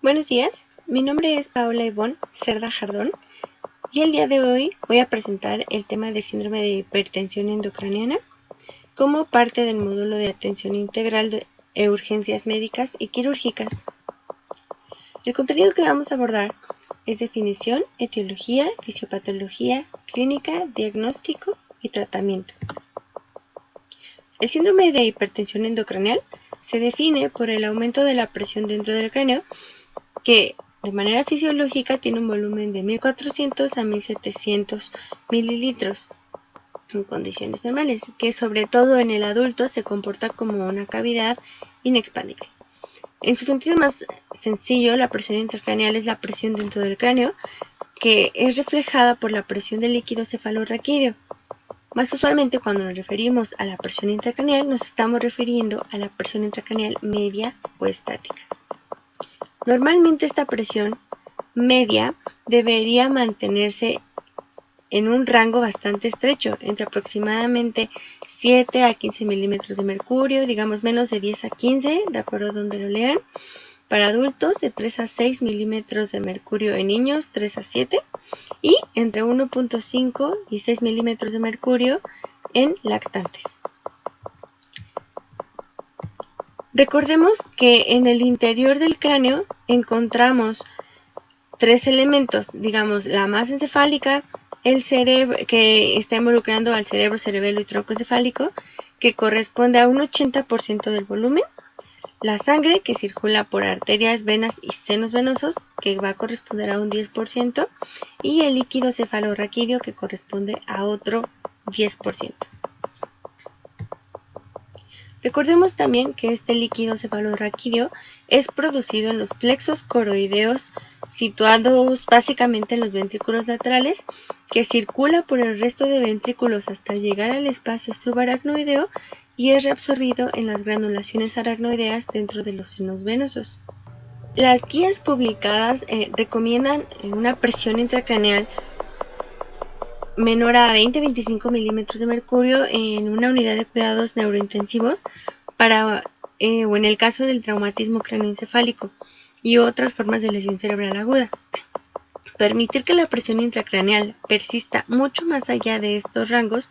Buenos días, mi nombre es Paola Ivonne Cerda Jardón y el día de hoy voy a presentar el tema de síndrome de hipertensión endocraniana como parte del módulo de atención integral de urgencias médicas y quirúrgicas. El contenido que vamos a abordar es definición, etiología, fisiopatología, clínica, diagnóstico y tratamiento. El síndrome de hipertensión endocranial se define por el aumento de la presión dentro del cráneo que de manera fisiológica tiene un volumen de 1400 a 1700 mililitros en condiciones normales, que sobre todo en el adulto se comporta como una cavidad inexpandible. En su sentido más sencillo, la presión intracraneal es la presión dentro del cráneo, que es reflejada por la presión del líquido cefalorraquídeo. Más usualmente, cuando nos referimos a la presión intracraneal, nos estamos refiriendo a la presión intracraneal media o estática. Normalmente esta presión media debería mantenerse en un rango bastante estrecho, entre aproximadamente 7 a 15 milímetros de mercurio, digamos menos de 10 a 15, de acuerdo a donde lo lean. Para adultos, de 3 a 6 milímetros de mercurio en niños, 3 a 7, y entre 1.5 y 6 milímetros de mercurio en lactantes. Recordemos que en el interior del cráneo encontramos tres elementos, digamos, la masa encefálica, el cerebro, que está involucrando al cerebro, cerebelo y tronco encefálico, que corresponde a un 80% del volumen, la sangre, que circula por arterias, venas y senos venosos, que va a corresponder a un 10%, y el líquido cefalorraquídeo, que corresponde a otro 10%. Recordemos también que este líquido cefalorraquídeo es producido en los plexos coroideos situados básicamente en los ventrículos laterales, que circula por el resto de ventrículos hasta llegar al espacio subaracnoideo y es reabsorbido en las granulaciones aracnoideas dentro de los senos venosos. Las guías publicadas recomiendan una presión intracraneal menor a 20-25 milímetros de mercurio en una unidad de cuidados neurointensivos para, o en el caso del traumatismo cráneoencefálico y otras formas de lesión cerebral aguda. Permitir que la presión intracraneal persista mucho más allá de estos rangos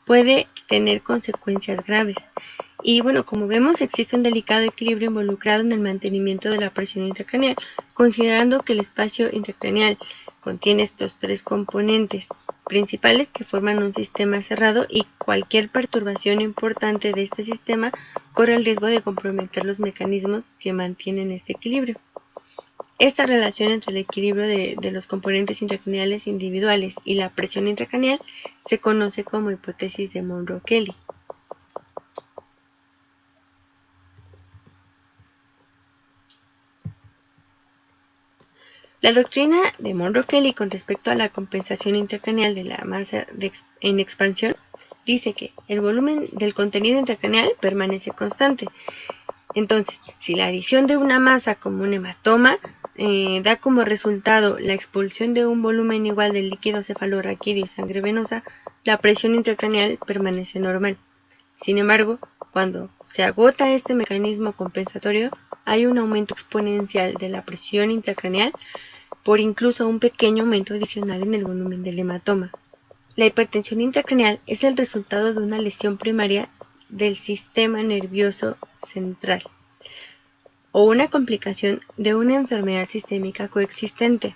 puede tener consecuencias graves. Y bueno, como vemos, existe un delicado equilibrio involucrado en el mantenimiento de la presión intracraneal, considerando que el espacio intracraneal contiene estos tres componentes principales que forman un sistema cerrado y cualquier perturbación importante de este sistema corre el riesgo de comprometer los mecanismos que mantienen este equilibrio. Esta relación entre el equilibrio de los componentes intracraneales individuales y la presión intracraneal se conoce como hipótesis de Monro-Kelly. La doctrina de Monro-Kelly con respecto a la compensación intracraneal de la masa en expansión dice que el volumen del contenido intracraneal permanece constante. Entonces, si la adición de una masa como un hematoma da como resultado la expulsión de un volumen igual de líquido cefalorraquídeo y sangre venosa, la presión intracraneal permanece normal. Sin embargo, cuando se agota este mecanismo compensatorio, hay un aumento exponencial de la presión intracraneal por incluso un pequeño aumento adicional en el volumen del hematoma. La hipertensión intracraneal es el resultado de una lesión primaria del sistema nervioso central o una complicación de una enfermedad sistémica coexistente.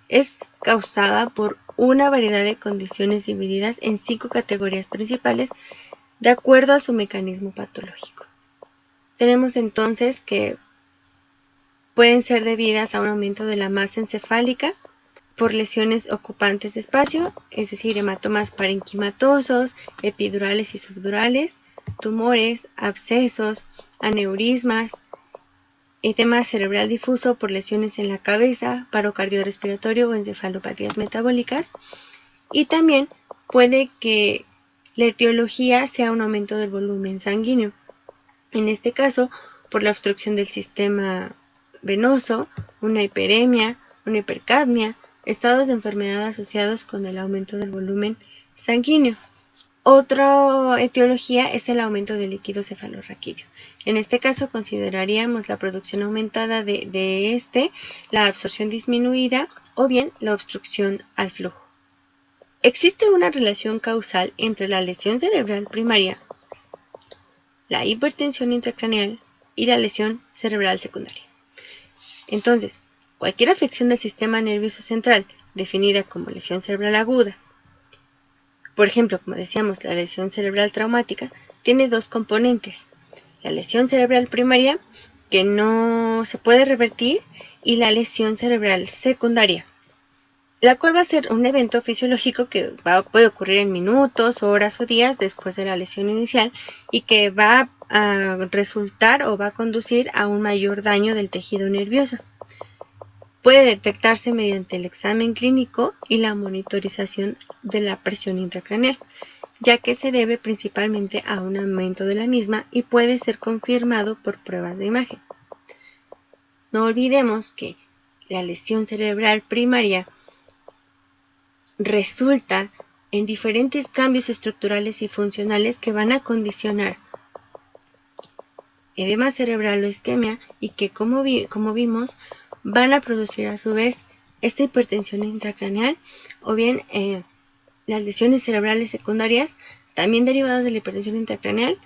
Es causada por una variedad de condiciones divididas en 5 categorías principales de acuerdo a su mecanismo patológico. Tenemos entonces que pueden ser debidas a un aumento de la masa encefálica por lesiones ocupantes de espacio, es decir, hematomas parenquimatosos, epidurales y subdurales, tumores, abscesos, aneurismas, edema cerebral difuso por lesiones en la cabeza, paro cardiorrespiratorio o encefalopatías metabólicas, y también puede que la etiología sea un aumento del volumen sanguíneo, en este caso por la obstrucción del sistema venoso, una hiperemia, una hipercapnia, estados de enfermedad asociados con el aumento del volumen sanguíneo. Otra etiología es el aumento del líquido cefalorraquídeo. En este caso consideraríamos la producción aumentada de la absorción disminuida o bien la obstrucción al flujo. Existe una relación causal entre la lesión cerebral primaria, la hipertensión intracraneal y la lesión cerebral secundaria. Entonces, cualquier afección del sistema nervioso central, definida como lesión cerebral aguda, por ejemplo, como decíamos, la lesión cerebral traumática, tiene dos componentes: la lesión cerebral primaria, que no se puede revertir, y la lesión cerebral secundaria, la cual va a ser un evento fisiológico que puede ocurrir en minutos, horas o días después de la lesión inicial y que va a resultar o va a conducir a un mayor daño del tejido nervioso. Puede detectarse mediante el examen clínico y la monitorización de la presión intracraneal, ya que se debe principalmente a un aumento de la misma y puede ser confirmado por pruebas de imagen. No olvidemos que la lesión cerebral primaria resulta en diferentes cambios estructurales y funcionales que van a condicionar edema cerebral o isquemia y que, como vimos, van a producir a su vez esta hipertensión intracraneal o bien las lesiones cerebrales secundarias también derivadas de la hipertensión intracraneal,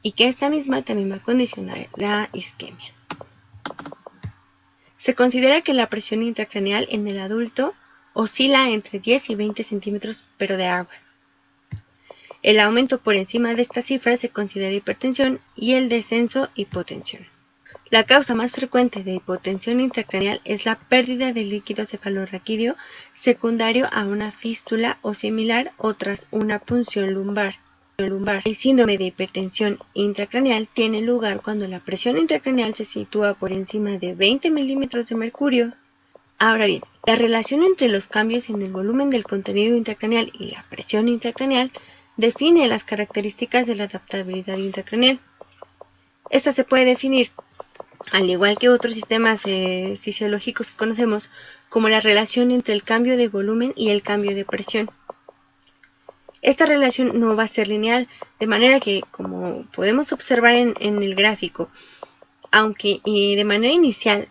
y que esta misma también va a condicionar la isquemia. Se considera que la presión intracraneal en el adulto oscila entre 10 y 20 centímetros, pero de agua. El aumento por encima de esta cifra se considera hipertensión y el descenso hipotensión. La causa más frecuente de hipotensión intracraneal es la pérdida de líquido cefalorraquídeo secundario a una fístula o similar o tras una punción lumbar. El síndrome de hipertensión intracraneal tiene lugar cuando la presión intracraneal se sitúa por encima de 20 milímetros de mercurio. Ahora bien, la relación entre los cambios en el volumen del contenido intracraneal y la presión intracraneal define las características de la adaptabilidad intracraneal. Esta se puede definir, al igual que otros sistemas fisiológicos que conocemos, como la relación entre el cambio de volumen y el cambio de presión. Esta relación no va a ser lineal, de manera que, como podemos observar en el gráfico, aunque de manera inicial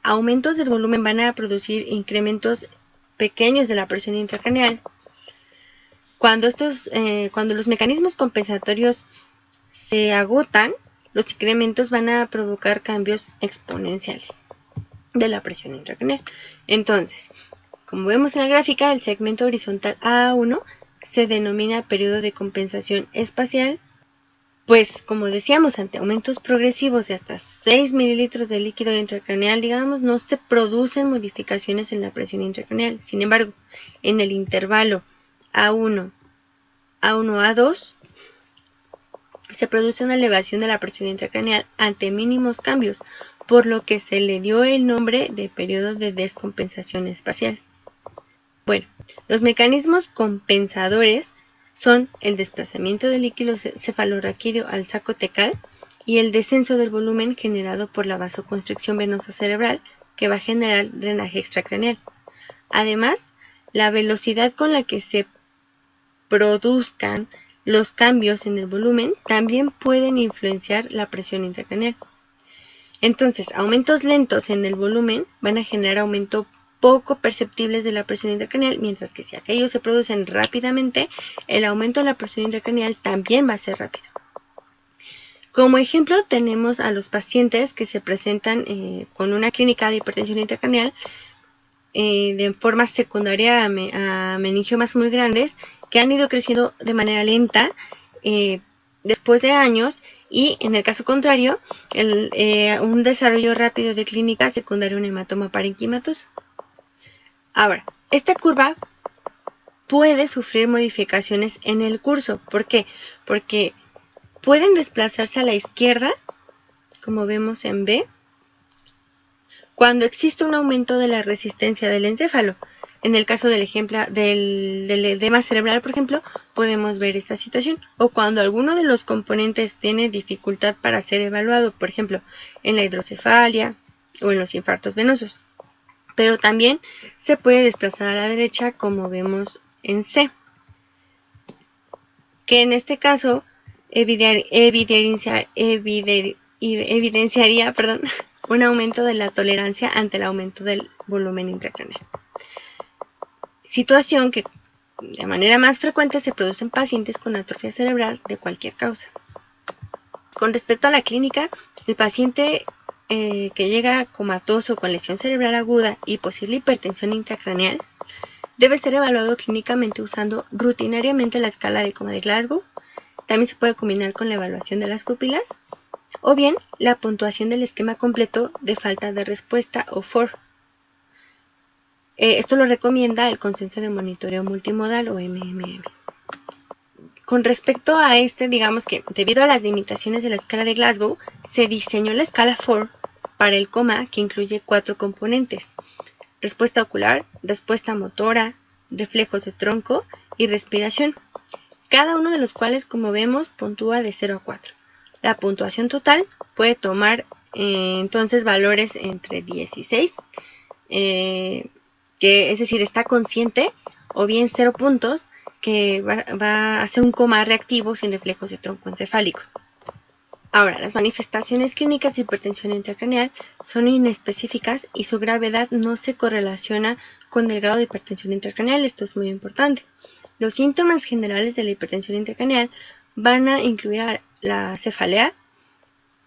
aumentos del volumen van a producir incrementos pequeños de la presión intracraneal, cuando los mecanismos compensatorios se agotan, los incrementos van a provocar cambios exponenciales de la presión intracraneal. Entonces, como vemos en la gráfica, el segmento horizontal A1 se denomina periodo de compensación espacial, pues, como decíamos, ante aumentos progresivos de hasta 6 mililitros de líquido intracraneal, digamos, no se producen modificaciones en la presión intracraneal. Sin embargo, en el intervalo A1 a 2 se produce una elevación de la presión intracraneal ante mínimos cambios, por lo que se le dio el nombre de periodo de descompensación espacial. Bueno, los mecanismos compensadores son el desplazamiento del líquido cefalorraquídeo al saco tecal y el descenso del volumen generado por la vasoconstricción venosa cerebral, que va a generar drenaje extracraneal. Además, la velocidad con la que se produzcan los cambios en el volumen también pueden influenciar la presión intracraneal. Entonces, aumentos lentos en el volumen van a generar aumento poco perceptibles de la presión intracraneal, mientras que si aquellos se producen rápidamente, el aumento de la presión intracraneal también va a ser rápido. Como ejemplo, tenemos a los pacientes que se presentan con una clínica de hipertensión intracraneal de forma secundaria a meningiomas muy grandes, que han ido creciendo de manera lenta después de años, y en el caso contrario, un desarrollo rápido de clínica secundaria a un hematoma parenquimatoso. Ahora, esta curva puede sufrir modificaciones en el curso. ¿Por qué? Porque pueden desplazarse a la izquierda, como vemos en B, cuando existe un aumento de la resistencia del encéfalo. En el caso del ejemplo del edema cerebral, por ejemplo, podemos ver esta situación. O cuando alguno de los componentes tiene dificultad para ser evaluado, por ejemplo, en la hidrocefalia o en los infartos venosos. Pero también se puede desplazar a la derecha, como vemos en C. que en este caso evidenciaría un aumento de la tolerancia ante el aumento del volumen intracraneal. Situación que de manera más frecuente se produce en pacientes con atrofia cerebral de cualquier causa. Con respecto a la clínica, el paciente que llega comatoso con lesión cerebral aguda y posible hipertensión intracraneal debe ser evaluado clínicamente usando rutinariamente la escala de coma de Glasgow. También se puede combinar con la evaluación de las pupilas o bien la puntuación del esquema completo de falta de respuesta o FOR. Esto lo recomienda el Consenso de Monitoreo Multimodal o MMM. Con respecto a digamos que debido a las limitaciones de la escala de Glasgow, se diseñó la escala FOR para el coma, que incluye 4 componentes: respuesta ocular, respuesta motora, reflejos de tronco y respiración, cada uno de los cuales, como vemos, puntúa de 0 a 4. La puntuación total puede tomar entonces valores entre 16, que es decir, está consciente, o bien 0 puntos, que va a ser un coma reactivo sin reflejos de tronco encefálico. Ahora, las manifestaciones clínicas de hipertensión intracraneal son inespecíficas y su gravedad no se correlaciona con el grado de hipertensión intracraneal. Esto es muy importante. Los síntomas generales de la hipertensión intracraneal van a incluir la cefalea,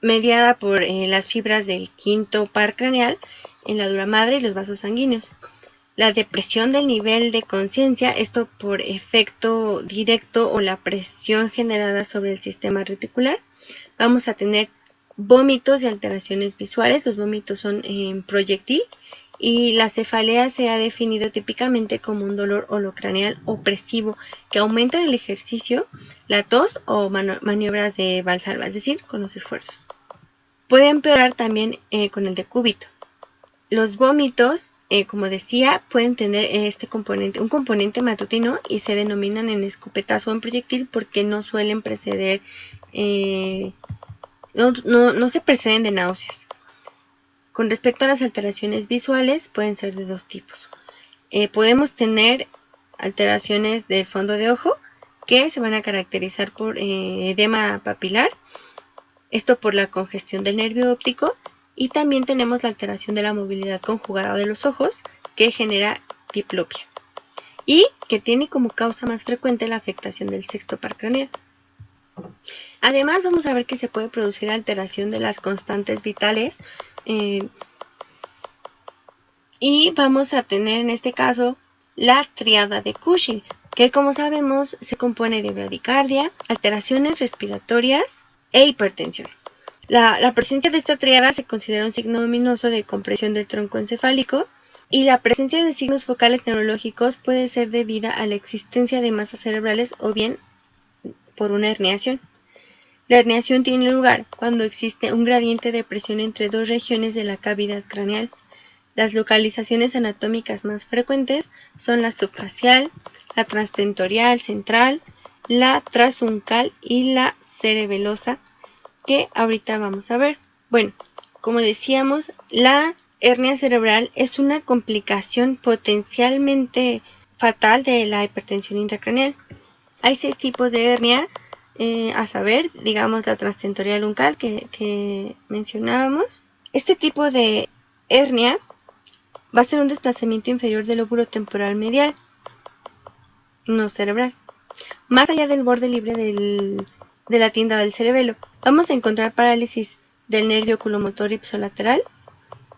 mediada por las fibras del quinto par craneal en la dura madre y los vasos sanguíneos. La depresión del nivel de conciencia, esto por efecto directo o la presión generada sobre el sistema reticular. Vamos a tener vómitos y alteraciones visuales. Los vómitos son en proyectil y la cefalea se ha definido típicamente como un dolor holocraneal opresivo que aumenta en el ejercicio, la tos o maniobras de Valsalva, es decir, con los esfuerzos. Puede empeorar también con el decúbito. Los vómitos, como decía, pueden tener un componente matutino y se denominan en escopetazo o en proyectil porque no suelen preceder, no se preceden de náuseas. Con respecto a las alteraciones visuales, pueden ser de 2 tipos. Podemos tener alteraciones del fondo de ojo que se van a caracterizar por edema papilar, esto por la congestión del nervio óptico, y también tenemos la alteración de la movilidad conjugada de los ojos que genera diplopia y que tiene como causa más frecuente la afectación del sexto par craneal. Además, vamos a ver que se puede producir alteración de las constantes vitales y vamos a tener en este caso la triada de Cushing, que como sabemos se compone de bradicardia, alteraciones respiratorias e hipertensión. La presencia de esta triada se considera un signo ominoso de compresión del tronco encefálico y la presencia de signos focales neurológicos puede ser debida a la existencia de masas cerebrales o bien por una herniación. La herniación tiene lugar cuando existe un gradiente de presión entre 2 regiones de la cavidad craneal. Las localizaciones anatómicas más frecuentes son la subfacial, la transtentorial central, la transuncal y la cerebelosa, que ahorita vamos a ver. Bueno, como decíamos, la hernia cerebral es una complicación potencialmente fatal de la hipertensión intracraneal. Hay 6 tipos de hernia, a saber, digamos la transtentorial uncal que mencionábamos. Este tipo de hernia va a ser un desplazamiento inferior del lóbulo temporal medial, no cerebral, más allá del borde libre de la tienda del cerebelo. Vamos a encontrar parálisis del nervio oculomotor ipsolateral,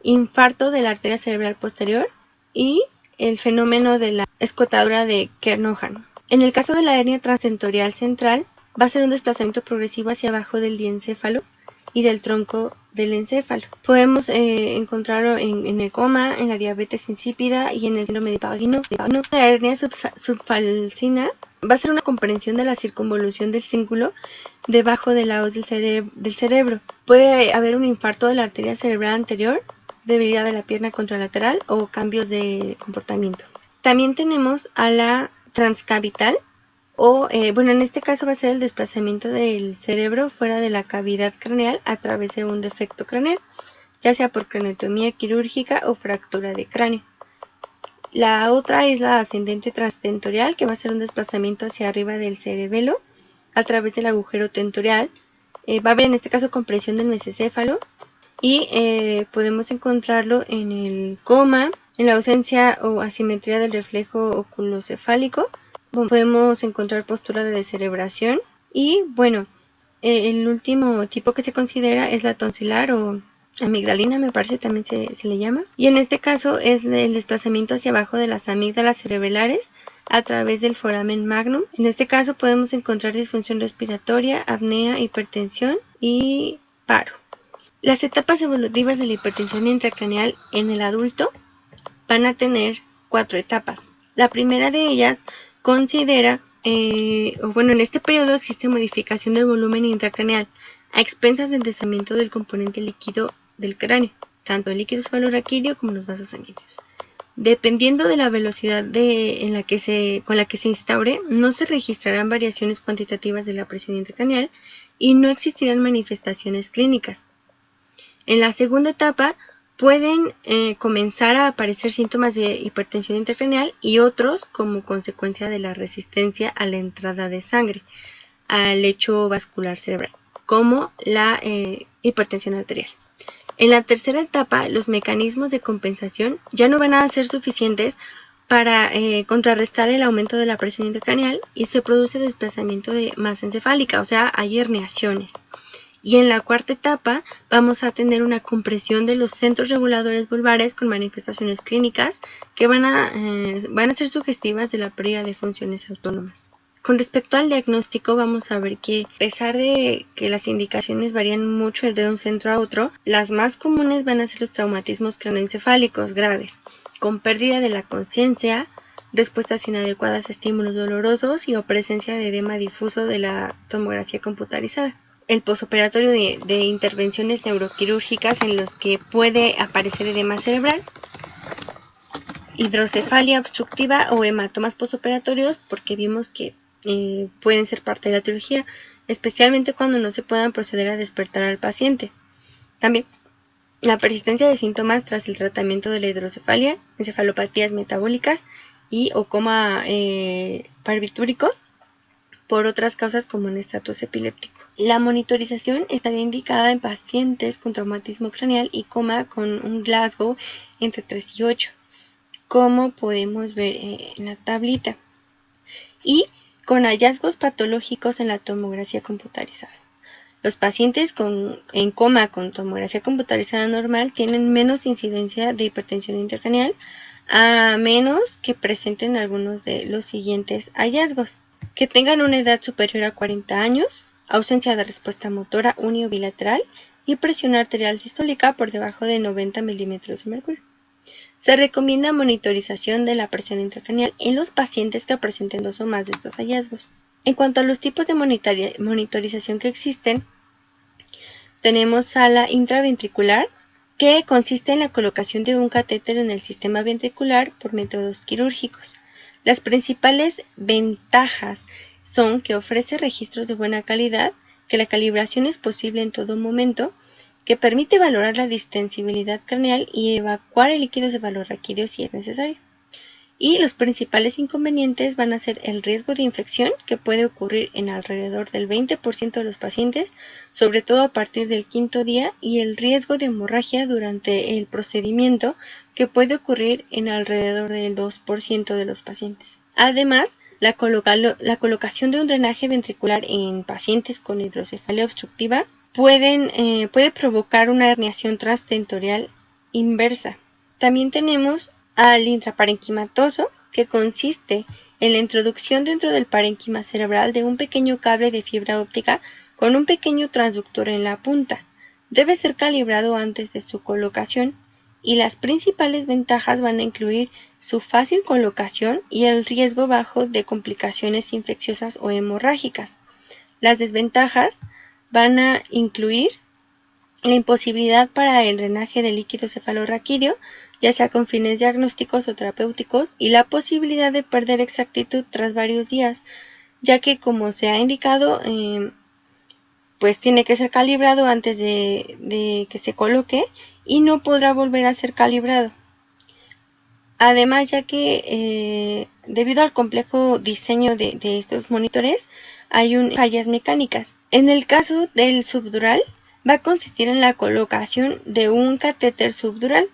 infarto de la arteria cerebral posterior y el fenómeno de la escotadura de Kernohan. En el caso de la hernia transtentorial central, va a ser un desplazamiento progresivo hacia abajo del diencéfalo y del tronco del encéfalo. Podemos encontrarlo en el coma, en la diabetes insípida y en el síndrome de Parkinson. La hernia subfalcina va a ser una comprensión de la circunvolución del cíngulo debajo de la hoz del cerebro. Puede haber un infarto de la arteria cerebral anterior, debilidad de la pierna contralateral o cambios de comportamiento. También tenemos a la transcavital, en este caso va a ser el desplazamiento del cerebro fuera de la cavidad craneal a través de un defecto craneal, ya sea por craneotomía quirúrgica o fractura de cráneo. La otra es la ascendente transtentorial, que va a ser un desplazamiento hacia arriba del cerebelo a través del agujero tentorial. Va a haber en este caso compresión del mesocéfalo y podemos encontrarlo en el coma, en la ausencia o asimetría del reflejo oculocefálico. Podemos encontrar postura de descerebración y bueno, el último tipo que se considera es la tonsilar o amigdalina, me parece también se le llama, y en este caso es el desplazamiento hacia abajo de las amígdalas cerebrales a través del foramen magnum. En este caso podemos encontrar disfunción respiratoria, apnea, hipertensión y paro. Las etapas evolutivas de la hipertensión intracraneal en el adulto van a tener 4 etapas. La primera de ellas considera, en este periodo existe modificación del volumen intracraneal a expensas del desplazamiento del componente líquido del cráneo, tanto el líquido cefalorraquídeo como los vasos sanguíneos. Dependiendo de la velocidad con la que se instaure, no se registrarán variaciones cuantitativas de la presión intracraneal y no existirán manifestaciones clínicas. En la segunda etapa pueden comenzar a aparecer síntomas de hipertensión intracraneal y otros como consecuencia de la resistencia a la entrada de sangre al lecho vascular cerebral, como la hipertensión arterial. En la tercera etapa, los mecanismos de compensación ya no van a ser suficientes para contrarrestar el aumento de la presión intracraneal y se produce desplazamiento de masa encefálica, o sea, hay herniaciones. Y en la cuarta etapa vamos a tener una compresión de los centros reguladores vulvares con manifestaciones clínicas que van a ser sugestivas de la pérdida de funciones autónomas. Con respecto al diagnóstico, vamos a ver que a pesar de que las indicaciones varían mucho de un centro a otro, las más comunes van a ser los traumatismos craneoencefálicos graves, con pérdida de la conciencia, respuestas inadecuadas a estímulos dolorosos y o presencia de edema difuso de la tomografía computarizada. El posoperatorio de intervenciones neuroquirúrgicas en los que puede aparecer edema cerebral, hidrocefalia obstructiva o hematomas posoperatorios, porque vimos que pueden ser parte de la etiología, especialmente cuando no se puedan proceder a despertar al paciente. También la persistencia de síntomas tras el tratamiento de la hidrocefalia, encefalopatías metabólicas y o coma barbitúrico por otras causas como un estatus epiléptico. La monitorización estaría indicada en pacientes con traumatismo craneal y coma con un Glasgow entre 3 y 8, como podemos ver en la tablita, y con hallazgos patológicos en la tomografía computarizada. Los pacientes en coma con tomografía computarizada normal tienen menos incidencia de hipertensión intracraneal, a menos que presenten algunos de los siguientes hallazgos: que tengan una edad superior a 40 años, ausencia de respuesta motora uni o bilateral y presión arterial sistólica por debajo de 90 milímetros de mercurio. Se recomienda monitorización de la presión intracraneal en los pacientes que presenten 2 o más de estos hallazgos. En cuanto a los tipos de monitorización que existen, tenemos sala intraventricular, que consiste en la colocación de un catéter en el sistema ventricular por métodos quirúrgicos. Las principales ventajas son que ofrece registros de buena calidad, que la calibración es posible en todo momento, que permite valorar la distensibilidad craneal y evacuar el líquido cefalorraquídeo si es necesario. Y los principales inconvenientes van a ser el riesgo de infección, que puede ocurrir en alrededor del 20% de los pacientes, sobre todo a partir del 5º día, y el riesgo de hemorragia durante el procedimiento, que puede ocurrir en alrededor del 2% de los pacientes. Además, la colocación de un drenaje ventricular en pacientes con hidrocefalia obstructiva puede provocar una herniación transtentorial inversa. También tenemos al intraparenquimatoso, que consiste en la introducción dentro del parénquima cerebral de un pequeño cable de fibra óptica con un pequeño transductor en la punta. Debe ser calibrado antes de su colocación, y las principales ventajas van a incluir su fácil colocación y el riesgo bajo de complicaciones infecciosas o hemorrágicas. Las desventajas van a incluir la imposibilidad para el drenaje del líquido cefalorraquídeo, ya sea con fines diagnósticos o terapéuticos, y la posibilidad de perder exactitud tras varios días, ya que, como se ha indicado, pues tiene que ser calibrado antes de que se coloque y no podrá volver a ser calibrado. Además, ya que debido al complejo diseño de estos monitores, hay fallas mecánicas. En el caso del subdural, va a consistir en la colocación de un catéter subdural.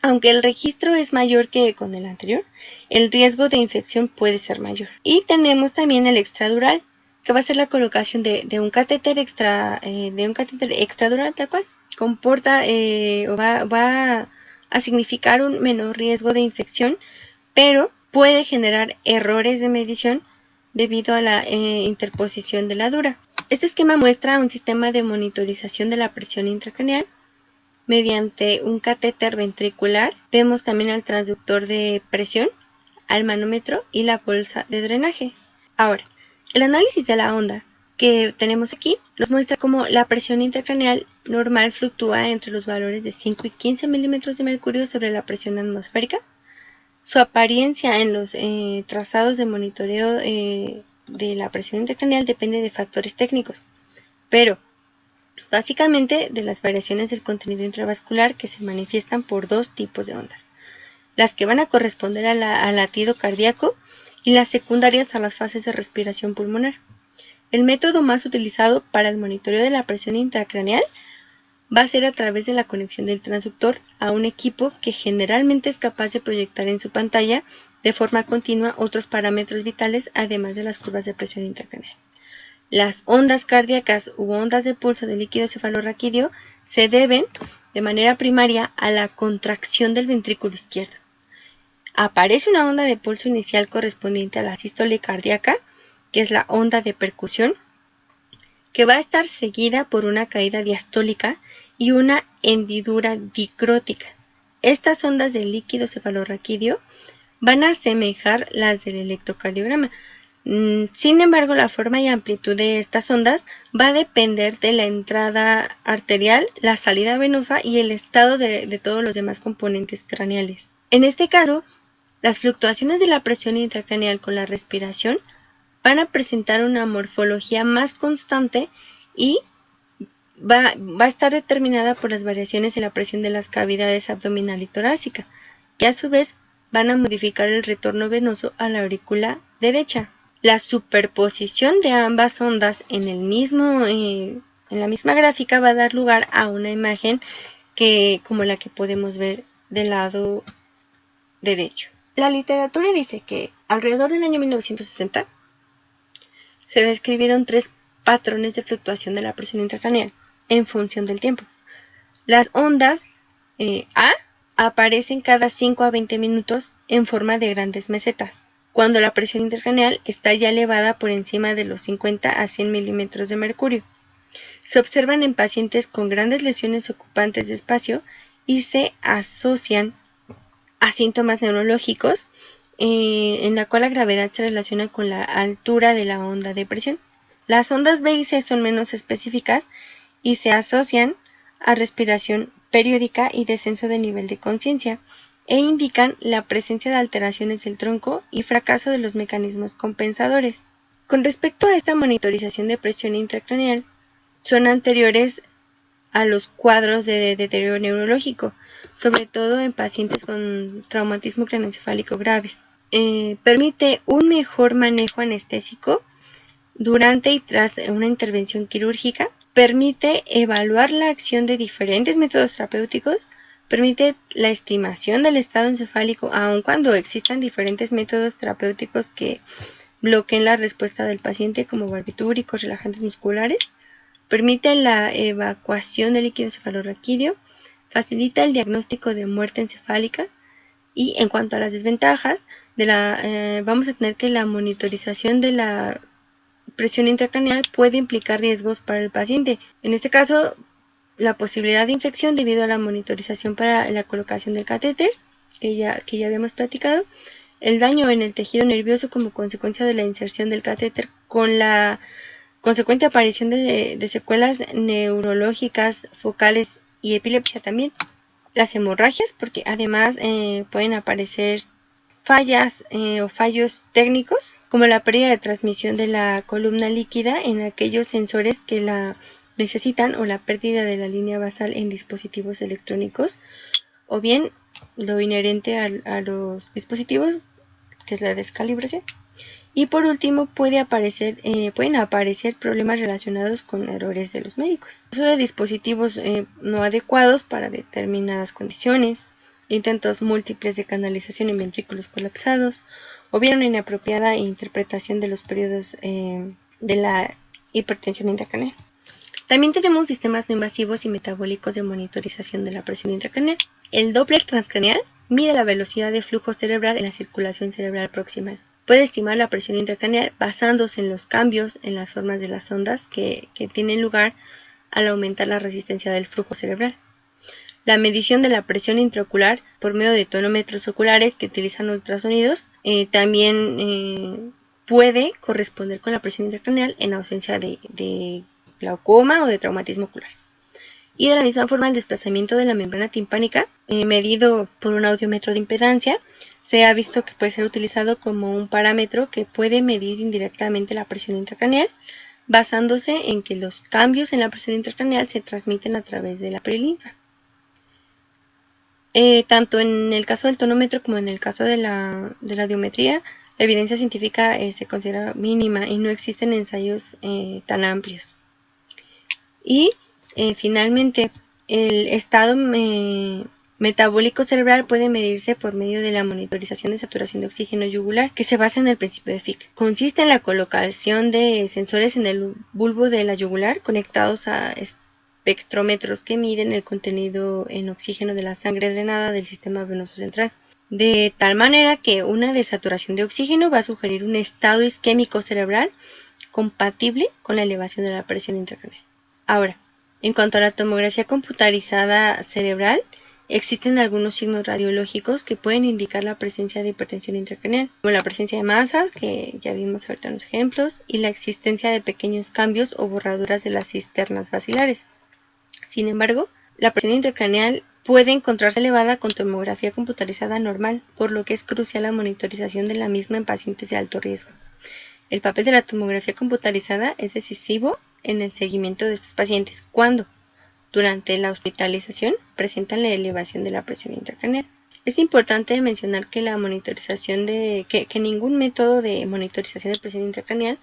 Aunque el registro es mayor que con el anterior, el riesgo de infección puede ser mayor. Y tenemos también el extradural, que va a ser la colocación de un catéter extradural tal cual. Comporta o va a significar un menor riesgo de infección, pero puede generar errores de medición debido a la interposición de la dura. Este esquema muestra un sistema de monitorización de la presión intracraneal mediante un catéter ventricular. Vemos también al transductor de presión, al manómetro y la bolsa de drenaje. Ahora, el análisis de la onda que tenemos aquí nos muestra cómo la presión intracraneal normal fluctúa entre los valores de 5 y 15 milímetros de mercurio sobre la presión atmosférica. Su apariencia en los trazados de monitoreo de la presión intracraneal depende de factores técnicos, pero básicamente de las variaciones del contenido intravascular que se manifiestan por dos tipos de ondas: las que van a corresponder al latido cardíaco y las secundarias a las fases de respiración pulmonar. El método más utilizado para el monitoreo de la presión intracraneal va a ser a través de la conexión del transductor a un equipo que generalmente es capaz de proyectar en su pantalla de forma continua otros parámetros vitales además de las curvas de presión intracraneal. Las ondas cardíacas u ondas de pulso del líquido cefalorraquídeo se deben de manera primaria a la contracción del ventrículo izquierdo. Aparece una onda de pulso inicial correspondiente a la sístole cardíaca, que es la onda de percusión, que va a estar seguida por una caída diastólica y una hendidura dicrótica. Estas ondas del líquido cefalorraquídeo van a asemejar las del electrocardiograma. Sin embargo, la forma y amplitud de estas ondas va a depender de la entrada arterial, la salida venosa y el estado de todos los demás componentes craneales. En este caso, las fluctuaciones de la presión intracraneal con la respiración van a presentar una morfología más constante y va a estar determinada por las variaciones en la presión de las cavidades abdominal y torácica, que a su vez van a modificar el retorno venoso a la aurícula derecha. La superposición de ambas ondas en la misma gráfica va a dar lugar a una imagen como la que podemos ver del lado derecho. La literatura dice que alrededor del año 1960 se describieron 3 patrones de fluctuación de la presión intracraneal en función del tiempo. Las ondas A aparecen cada 5 a 20 minutos en forma de grandes mesetas, cuando la presión intracraneal está ya elevada por encima de los 50 a 100 milímetros de mercurio. Se observan en pacientes con grandes lesiones ocupantes de espacio y se asocian a síntomas neurológicos en la cual la gravedad se relaciona con la altura de la onda de presión. Las ondas B y C son menos específicas y se asocian a respiración periódica y descenso de nivel de conciencia, e indican la presencia de alteraciones del tronco y fracaso de los mecanismos compensadores. Con respecto a esta monitorización de presión intracraneal, son anteriores a los cuadros de deterioro neurológico, sobre todo en pacientes con traumatismo craneoencefálico graves. Permite un mejor manejo anestésico durante y tras una intervención quirúrgica, permite evaluar la acción de diferentes métodos terapéuticos, permite la estimación del estado encefálico aun cuando existan diferentes métodos terapéuticos que bloqueen la respuesta del paciente como barbitúricos, relajantes musculares, permite la evacuación del líquido cefalorraquídeo, facilita el diagnóstico de muerte encefálica. Y en cuanto a las desventajas, vamos a tener que la monitorización de la presión intracraneal puede implicar riesgos para el paciente. En este caso, la posibilidad de infección debido a la monitorización para la colocación del catéter, que ya habíamos platicado, el daño en el tejido nervioso como consecuencia de la inserción del catéter, con la consecuente aparición de secuelas neurológicas, focales y epilepsia también. Las hemorragias, porque además pueden aparecer fallas o fallos técnicos, como la pérdida de transmisión de la columna líquida en aquellos sensores que la necesitan, o la pérdida de la línea basal en dispositivos electrónicos, o bien lo inherente a los dispositivos, que es la descalibración. Y por último, pueden aparecer problemas relacionados con errores de los médicos. Uso de dispositivos no adecuados para determinadas condiciones, intentos múltiples de canalización en ventrículos colapsados, o bien una inapropiada interpretación de los periodos de la hipertensión intracraneal. También tenemos sistemas no invasivos y metabólicos de monitorización de la presión intracraneal. El Doppler transcraneal mide la velocidad de flujo cerebral en la circulación cerebral proximal. Puede estimar la presión intracraneal basándose en los cambios en las formas de las ondas que tienen lugar al aumentar la resistencia del flujo cerebral. La medición de la presión intraocular por medio de tonómetros oculares que utilizan ultrasonidos también puede corresponder con la presión intracraneal en ausencia de glaucoma o de traumatismo ocular. Y de la misma forma, el desplazamiento de la membrana timpánica, medido por un audiómetro de impedancia, se ha visto que puede ser utilizado como un parámetro que puede medir indirectamente la presión intracraneal, basándose en que los cambios en la presión intracraneal se transmiten a través de la perilinfa. Tanto en el caso del tonómetro como en el caso de la audiometría, la evidencia científica se considera mínima y no existen ensayos tan amplios. Y finalmente, el estado metabólico cerebral puede medirse por medio de la monitorización de saturación de oxígeno yugular, que se basa en el principio de Fick. Consiste en la colocación de sensores en el bulbo de la yugular conectados a espectrómetros que miden el contenido en oxígeno de la sangre drenada del sistema venoso central, de tal manera que una desaturación de oxígeno va a sugerir un estado isquémico cerebral compatible con la elevación de la presión intracraneal. Ahora, en cuanto a la tomografía computarizada cerebral, existen algunos signos radiológicos que pueden indicar la presencia de hipertensión intracraneal, como la presencia de masas, que ya vimos ahorita en los ejemplos, y la existencia de pequeños cambios o borraduras de las cisternas basilares. Sin embargo, la presión intracraneal puede encontrarse elevada con tomografía computarizada normal, por lo que es crucial la monitorización de la misma en pacientes de alto riesgo. El papel de la tomografía computarizada es decisivo en el seguimiento de estos pacientes cuando, durante la hospitalización, presentan la elevación de la presión intracraneal. Es importante mencionar que la monitorización que ningún método de monitorización de presión intracraneal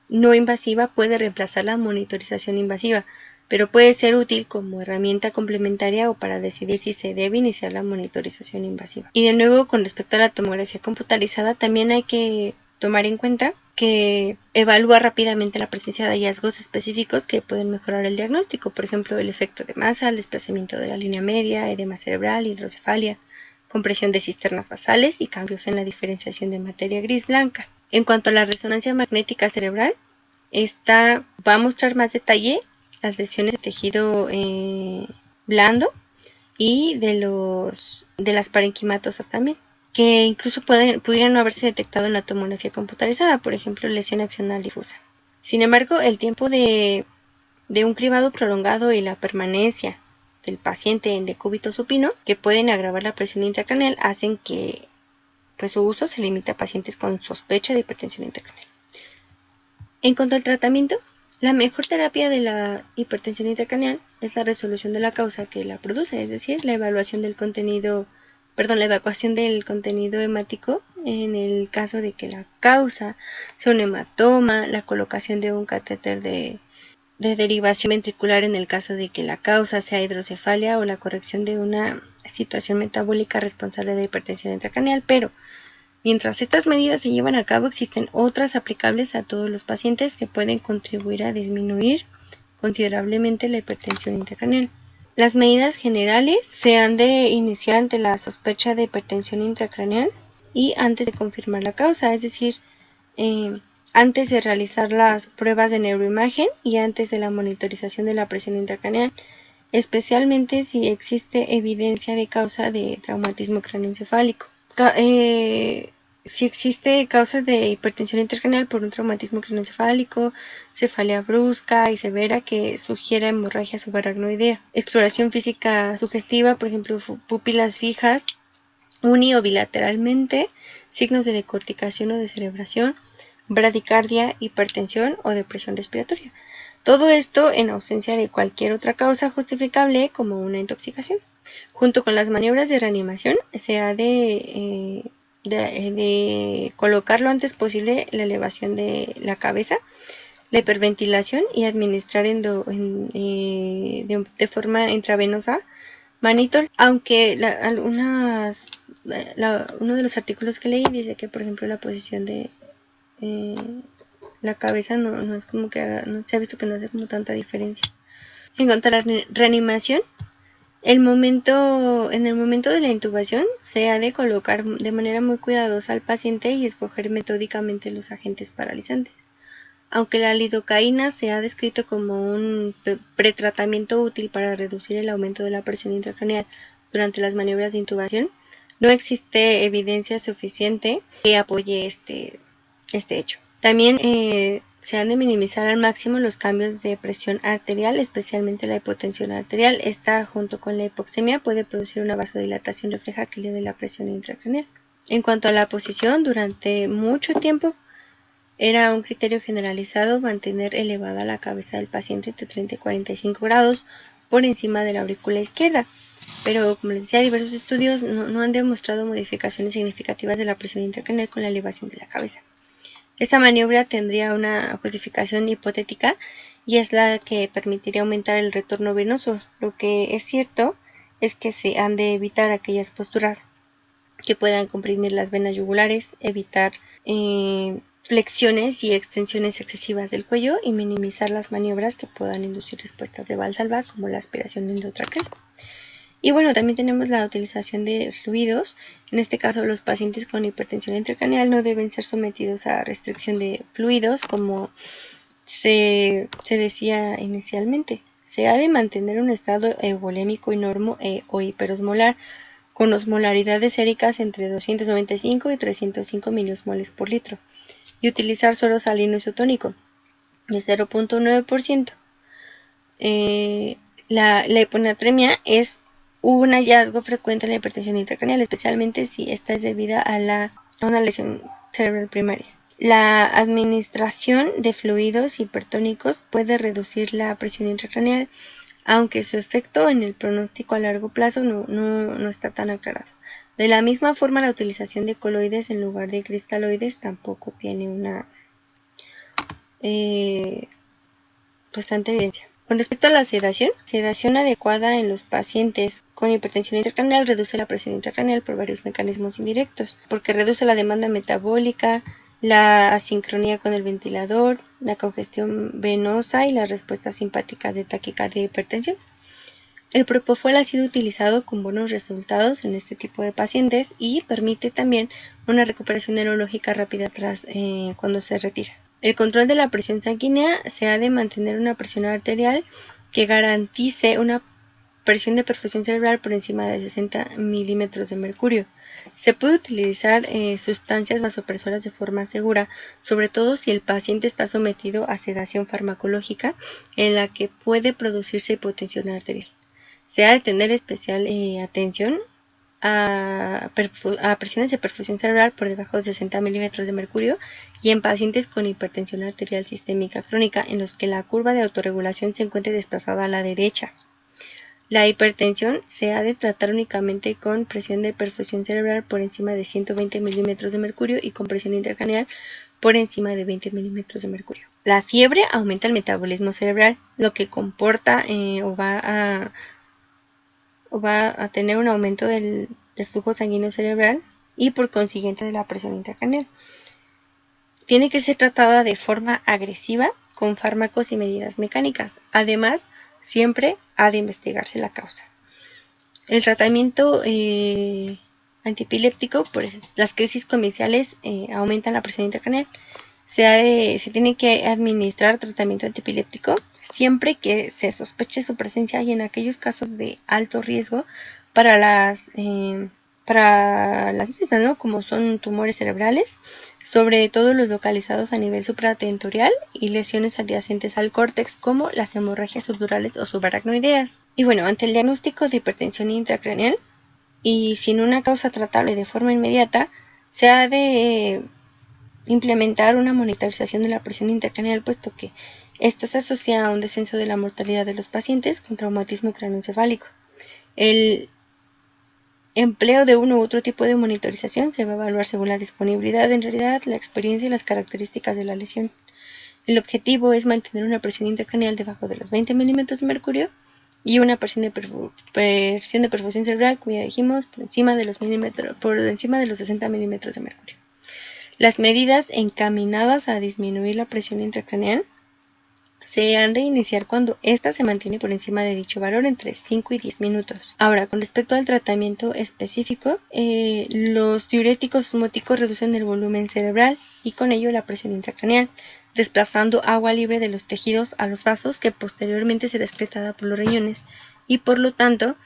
no invasiva puede reemplazar la monitorización invasiva, pero puede ser útil como herramienta complementaria o para decidir si se debe iniciar la monitorización invasiva. Y de nuevo, con respecto a la tomografía computarizada, también hay que tomar en cuenta que evalúa rápidamente la presencia de hallazgos específicos que pueden mejorar el diagnóstico, por ejemplo, el efecto de masa, el desplazamiento de la línea media, edema cerebral, hidrocefalia, compresión de cisternas basales y cambios en la diferenciación de materia gris-blanca. En cuanto a la resonancia magnética cerebral, esta va a mostrar más detalle las lesiones de tejido blando y de las parenquimatosas también, que incluso pudieran no haberse detectado en la tomografía computarizada, por ejemplo, lesión axonal difusa. Sin embargo, el tiempo de un cribado prolongado y la permanencia del paciente en decúbito supino, que pueden agravar la presión intracraneal, hacen que su uso se limite a pacientes con sospecha de hipertensión intracraneal. En cuanto al tratamiento, la mejor terapia de la hipertensión intracraneal es la resolución de la causa que la produce, es decir, la evacuación del contenido hemático en el caso de que la causa sea un hematoma, la colocación de un catéter de derivación ventricular en el caso de que la causa sea hidrocefalia o la corrección de una situación metabólica responsable de hipertensión intracraneal, pero mientras estas medidas se llevan a cabo, existen otras aplicables a todos los pacientes que pueden contribuir a disminuir considerablemente la hipertensión intracraneal. Las medidas generales se han de iniciar ante la sospecha de hipertensión intracraneal y antes de confirmar la causa, es decir, antes de realizar las pruebas de neuroimagen y antes de la monitorización de la presión intracraneal, especialmente si existe evidencia de causa de traumatismo craneoencefálico. Si existe causas de hipertensión intracraneal por un traumatismo craneoencefálico, cefalia brusca y severa que sugiera hemorragia subaracnoidea, exploración física sugestiva, por ejemplo, pupilas fijas, uni o bilateralmente, signos de decorticación o descerebración, bradicardia, hipertensión o depresión respiratoria. Todo esto en ausencia de cualquier otra causa justificable como una intoxicación. Junto con las maniobras de reanimación se ha de de colocar lo antes posible la elevación de la cabeza, la hiperventilación y administrar de forma intravenosa mannitol, aunque uno de los artículos que leí dice que, por ejemplo, la posición de la cabeza no es como que no se ha visto que no hace como tanta diferencia. En cuanto a la reanimación, en el momento de la intubación se ha de colocar de manera muy cuidadosa al paciente y escoger metódicamente los agentes paralizantes. Aunque la lidocaína se ha descrito como un pretratamiento útil para reducir el aumento de la presión intracraneal durante las maniobras de intubación, no existe evidencia suficiente que apoye este hecho. También se han de minimizar al máximo los cambios de presión arterial, especialmente la hipotensión arterial. Esta, junto con la hipoxemia, puede producir una vasodilatación refleja que eleve la presión intracraneal. En cuanto a la posición, durante mucho tiempo era un criterio generalizado mantener elevada la cabeza del paciente entre 30 y 45 grados por encima de la aurícula izquierda, pero como les decía, diversos estudios no han demostrado modificaciones significativas de la presión intracraneal con la elevación de la cabeza. Esta maniobra tendría una justificación hipotética y es la que permitiría aumentar el retorno venoso. Lo que es cierto es que se han de evitar aquellas posturas que puedan comprimir las venas yugulares, evitar flexiones y extensiones excesivas del cuello y minimizar las maniobras que puedan inducir respuestas de Valsalva, como la aspiración endotraqueal. Y bueno, también tenemos la utilización de fluidos. En este caso, los pacientes con hipertensión intracraneal no deben ser sometidos a restricción de fluidos, como se decía inicialmente. Se ha de mantener un estado euvolémico y normo o hiperosmolar, con osmolaridades séricas entre 295 y 305 miliosmoles por litro, y utilizar suero salino isotónico de 0.9%. La hiponatremia es un hallazgo frecuente en la hipertensión intracraneal, especialmente si esta es debida a una lesión cerebral primaria. La administración de fluidos hipertónicos puede reducir la presión intracraneal, aunque su efecto en el pronóstico a largo plazo no está tan aclarado. De la misma forma, la utilización de coloides en lugar de cristaloides tampoco tiene una bastante evidencia. Con respecto a la sedación adecuada en los pacientes con hipertensión intracraneal reduce la presión intracraneal por varios mecanismos indirectos, porque reduce la demanda metabólica, la asincronía con el ventilador, la congestión venosa y las respuestas simpáticas de taquicardia y hipertensión. El propofol ha sido utilizado con buenos resultados en este tipo de pacientes y permite también una recuperación neurológica rápida cuando se retira. El control de la presión sanguínea se ha de mantener una presión arterial que garantice una presión de perfusión cerebral por encima de 60 milímetros de mercurio. Se puede utilizar sustancias vasopresoras de forma segura, sobre todo si el paciente está sometido a sedación farmacológica en la que puede producirse hipotensión arterial. Se ha de tener especial atención a presiones de perfusión cerebral por debajo de 60 milímetros de mercurio y en pacientes con hipertensión arterial sistémica crónica en los que la curva de autorregulación se encuentre desplazada a la derecha. La hipertensión se ha de tratar únicamente con presión de perfusión cerebral por encima de 120 milímetros de mercurio y con presión intracraneal por encima de 20 milímetros de mercurio. La fiebre aumenta el metabolismo cerebral, lo que comporta va a tener un aumento del flujo sanguíneo cerebral y por consiguiente de la presión intracraneal. Tiene que ser tratada de forma agresiva con fármacos y medidas mecánicas. Además, siempre ha de investigarse la causa. El tratamiento antipiléptico, pues las crisis comerciales aumentan la presión intracraneal. Se tiene que administrar tratamiento antipiléptico siempre que se sospeche su presencia y en aquellos casos de alto riesgo para las víctimas, ¿no? Como son tumores cerebrales, sobre todo los localizados a nivel supratentorial y lesiones adyacentes al córtex como las hemorragias subdurales o subaracnoideas. Y bueno, ante el diagnóstico de hipertensión intracraneal y sin una causa tratable de forma inmediata, se ha de implementar una monitorización de la presión intracraneal, puesto que esto se asocia a un descenso de la mortalidad de los pacientes con traumatismo craneoencefálico. El empleo de uno u otro tipo de monitorización se va a evaluar según la disponibilidad, en realidad, la experiencia y las características de la lesión. El objetivo es mantener una presión intracraneal debajo de los 20 milímetros de mercurio y una presión de perfusión cerebral, como ya dijimos, por encima de los 60 milímetros de mercurio. Las medidas encaminadas a disminuir la presión intracraneal se han de iniciar cuando ésta se mantiene por encima de dicho valor entre 5 y 10 minutos. Ahora, con respecto al tratamiento específico, los diuréticos osmóticos reducen el volumen cerebral y con ello la presión intracraneal, desplazando agua libre de los tejidos a los vasos que posteriormente será excretada por los riñones y por lo tanto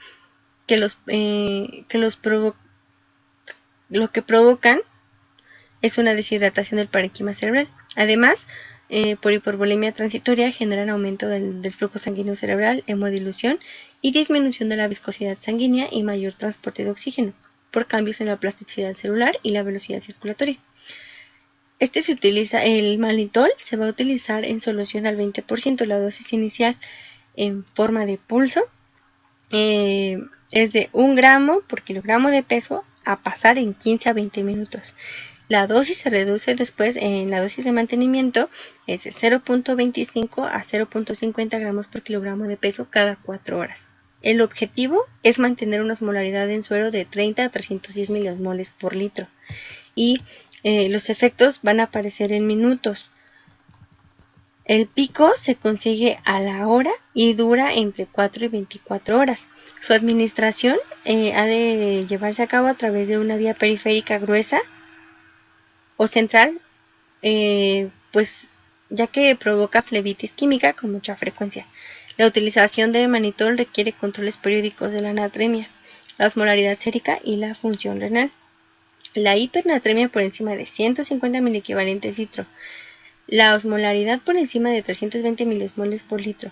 lo que provocan es una deshidratación del parénquima cerebral. Además, por hipervolemia transitoria generan aumento del flujo sanguíneo cerebral, hemodilución y disminución de la viscosidad sanguínea y mayor transporte de oxígeno por cambios en la plasticidad celular y la velocidad circulatoria. El mannitol se va a utilizar en solución al 20%. La dosis inicial en forma de pulso es de 1 gramo por kilogramo de peso a pasar en 15 a 20 minutos. La dosis se reduce después en la dosis de mantenimiento, es de 0.25 a 0.50 gramos por kilogramo de peso cada 4 horas. El objetivo es mantener una osmolaridad en suero de 30 a 310 milimoles por litro y los efectos van a aparecer en minutos. El pico se consigue a la hora y dura entre 4 y 24 horas. Su administración ha de llevarse a cabo a través de una vía periférica gruesa o central, pues ya que provoca flebitis química con mucha frecuencia. La utilización del mannitol requiere controles periódicos de la natremia, la osmolaridad sérica y la función renal. La hipernatremia por encima de 150 miliequivalentes litro, la osmolaridad por encima de 320 milimoles por litro,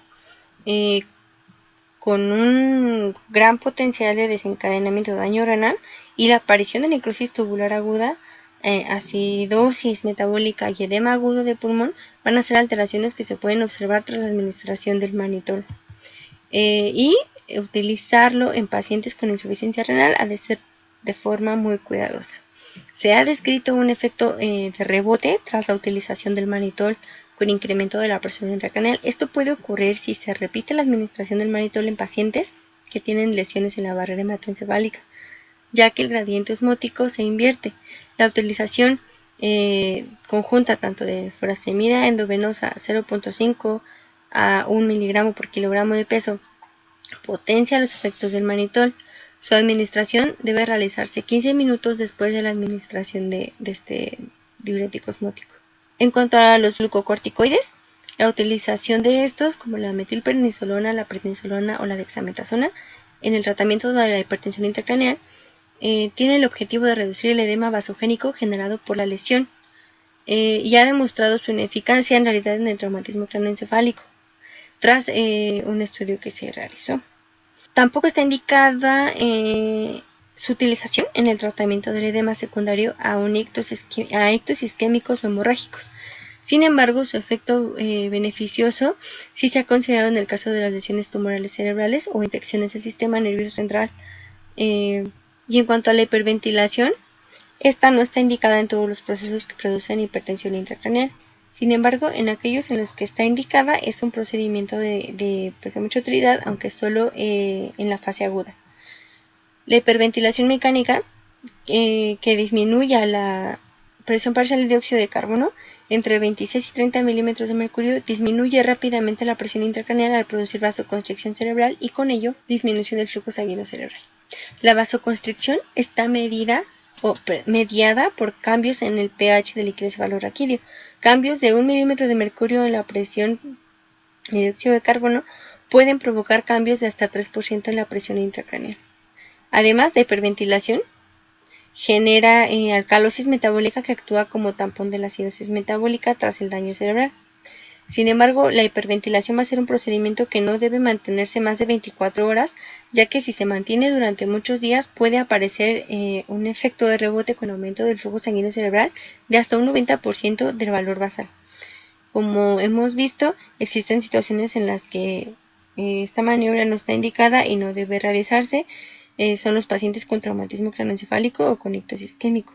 con un gran potencial de desencadenamiento de daño renal y la aparición de necrosis tubular aguda, acidosis metabólica y edema agudo de pulmón van a ser alteraciones que se pueden observar tras la administración del mannitol. Y utilizarlo en pacientes con insuficiencia renal ha de ser de forma muy cuidadosa. Se ha descrito un efecto de rebote tras la utilización del mannitol con incremento de la presión intracraneal. Esto puede ocurrir si se repite la administración del mannitol en pacientes que tienen lesiones en la barrera hematoencefálica, ya que el gradiente osmótico se invierte. La utilización conjunta tanto de furosemida endovenosa 0.5 a 1 miligramo por kilogramo de peso potencia los efectos del mannitol. Su administración debe realizarse 15 minutos después de la administración de este diurético osmótico. En cuanto a los glucocorticoides, la utilización de estos, como la metilprednisolona, la prednisolona o la dexametasona, en el tratamiento de la hipertensión intracraneal, tiene el objetivo de reducir el edema vasogénico generado por la lesión y ha demostrado su ineficacia en realidad en el traumatismo craneoencefálico tras un estudio que se realizó. Tampoco está indicada su utilización en el tratamiento del edema secundario a ictus isquémicos o hemorrágicos. Sin embargo, su efecto beneficioso sí se ha considerado en el caso de las lesiones tumorales cerebrales o infecciones del sistema nervioso central. Y en cuanto a la hiperventilación, esta no está indicada en todos los procesos que producen hipertensión intracraneal. Sin embargo, en aquellos en los que está indicada es un procedimiento de mucha utilidad, aunque solo en la fase aguda. La hiperventilación mecánica, que disminuya la presión parcial de dióxido de carbono entre 26 y 30 milímetros de mercurio, disminuye rápidamente la presión intracraneal al producir vasoconstricción cerebral y con ello disminución del flujo sanguíneo cerebral. La vasoconstricción está mediada por cambios en el pH del líquido cefalorraquídeo. Cambios de 1 milímetro de mercurio en la presión de dióxido de carbono pueden provocar cambios de hasta 3% en la presión intracraneal. Además, la hiperventilación genera alcalosis metabólica que actúa como tampón de la acidosis metabólica tras el daño cerebral. Sin embargo, la hiperventilación va a ser un procedimiento que no debe mantenerse más de 24 horas, ya que si se mantiene durante muchos días puede aparecer un efecto de rebote con aumento del flujo sanguíneo cerebral de hasta un 90% del valor basal. Como hemos visto, existen situaciones en las que esta maniobra no está indicada y no debe realizarse, son los pacientes con traumatismo craneoencefálico o con ictus isquémico.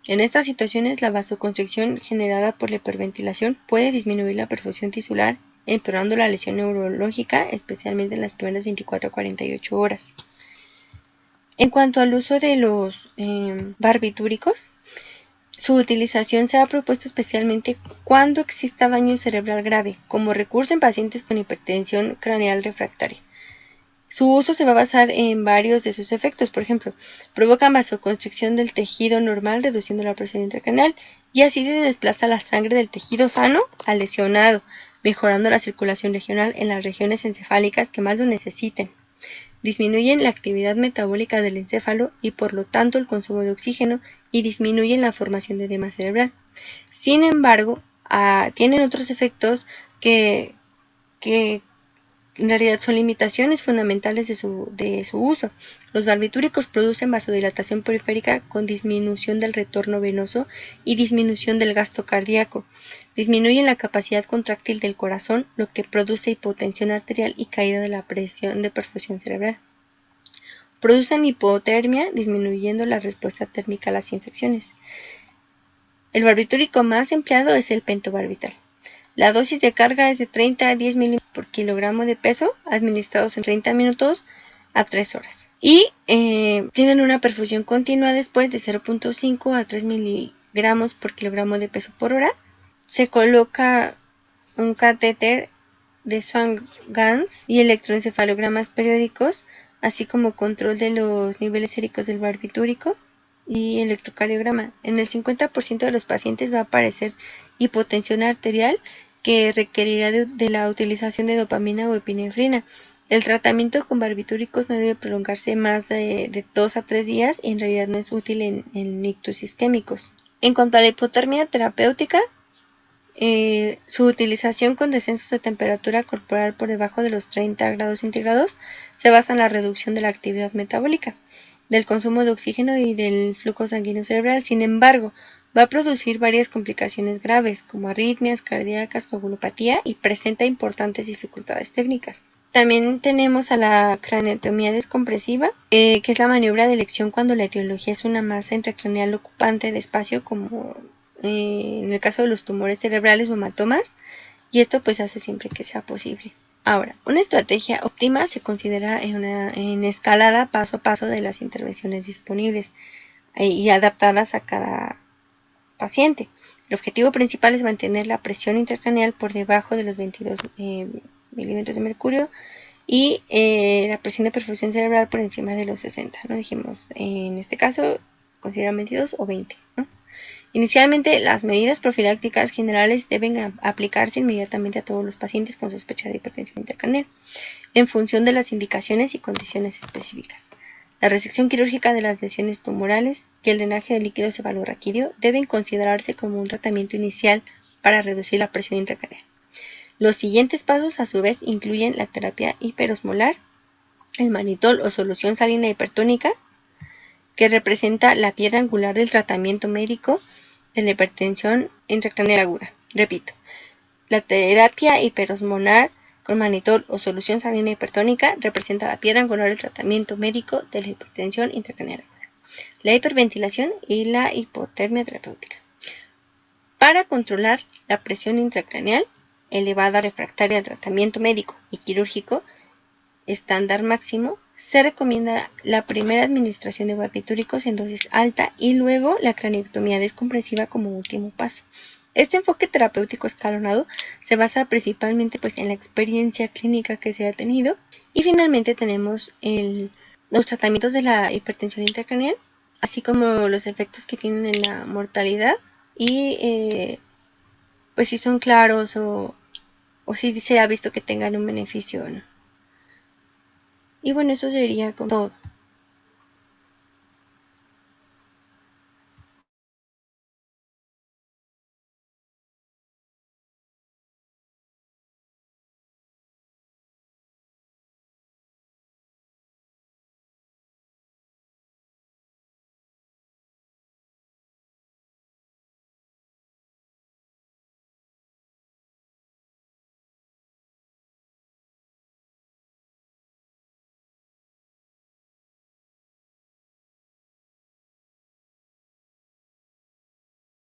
En estas situaciones, la vasoconstricción generada por la hiperventilación puede disminuir la perfusión tisular, empeorando la lesión neurológica, especialmente en las primeras 24 a 48 horas. En cuanto al uso de los barbitúricos, su utilización se ha propuesto especialmente cuando exista daño cerebral grave, como recurso en pacientes con hipertensión craneal refractaria. Su uso se va a basar en varios de sus efectos. Por ejemplo, provocan vasoconstricción del tejido normal, reduciendo la presión intracraneal, y así se desplaza la sangre del tejido sano al lesionado, mejorando la circulación regional en las regiones encefálicas que más lo necesiten. Disminuyen la actividad metabólica del encéfalo y por lo tanto el consumo de oxígeno, y disminuyen la formación de edema cerebral. Sin embargo, tienen otros efectos que en realidad son limitaciones fundamentales de su uso. Los barbitúricos producen vasodilatación periférica con disminución del retorno venoso y disminución del gasto cardíaco. Disminuyen la capacidad contráctil del corazón, lo que produce hipotensión arterial y caída de la presión de perfusión cerebral. Producen hipotermia, disminuyendo la respuesta térmica a las infecciones. El barbitúrico más empleado es el pentobarbital. La dosis de carga es de 30 a 10 mililitros por kilogramo de peso, administrados en 30 minutos a 3 horas. Y tienen una perfusión continua después de 0.5 a 3 miligramos por kilogramo de peso por hora. Se coloca un catéter de Swan-Ganz y electroencefalogramas periódicos, así como control de los niveles séricos del barbitúrico y electrocardiograma. En el 50% de los pacientes va a aparecer hipotensión arterial, que requerirá de la utilización de dopamina o epinefrina. El tratamiento con barbitúricos no debe prolongarse más de 2 a 3 días y en realidad no es útil en ictus isquémicos. En cuanto a la hipotermia terapéutica, su utilización con descensos de temperatura corporal por debajo de los 30 grados centígrados se basa en la reducción de la actividad metabólica, del consumo de oxígeno y del flujo sanguíneo cerebral. Sin embargo, va a producir varias complicaciones graves, como arritmias cardíacas, coagulopatía, y presenta importantes dificultades técnicas. También tenemos a la craneotomía descompresiva, que es la maniobra de elección cuando la etiología es una masa intracraneal ocupante de espacio, como en el caso de los tumores cerebrales o hematomas, y esto pues hace siempre que sea posible. Ahora, una estrategia óptima se considera en escalada paso a paso de las intervenciones disponibles y adaptadas a cada paciente. El objetivo principal es mantener la presión intracraneal por debajo de los 22 milímetros de mercurio y la presión de perfusión cerebral por encima de los 60, ¿no? Dijimos, en este caso, consideran 22 o 20, ¿no? Inicialmente, las medidas profilácticas generales deben aplicarse inmediatamente a todos los pacientes con sospecha de hipertensión intracraneal, en función de las indicaciones y condiciones específicas. La resección quirúrgica de las lesiones tumorales y el drenaje de líquido cefalorraquídeo deben considerarse como un tratamiento inicial para reducir la presión intracraneal. Los siguientes pasos, a su vez, incluyen la terapia hiperosmolar, el manitol o solución salina hipertónica, que representa la piedra angular del tratamiento médico de la hipertensión intracraneal aguda. Repito, la terapia hiperosmolar con manitol o solución salina hipertónica representa la piedra angular del tratamiento médico de la hipertensión intracraneal aguda, la hiperventilación y la hipotermia terapéutica. Para controlar la presión intracraneal elevada refractaria al tratamiento médico y quirúrgico estándar máximo, se recomienda la primera administración de barbitúricos en dosis alta y luego la craneotomía descompresiva como último paso. Este enfoque terapéutico escalonado se basa principalmente en la experiencia clínica que se ha tenido, y finalmente tenemos los tratamientos de la hipertensión intracraneal, así como los efectos que tienen en la mortalidad y si son claros o si se ha visto que tengan un beneficio o no. Y bueno, eso sería como todo.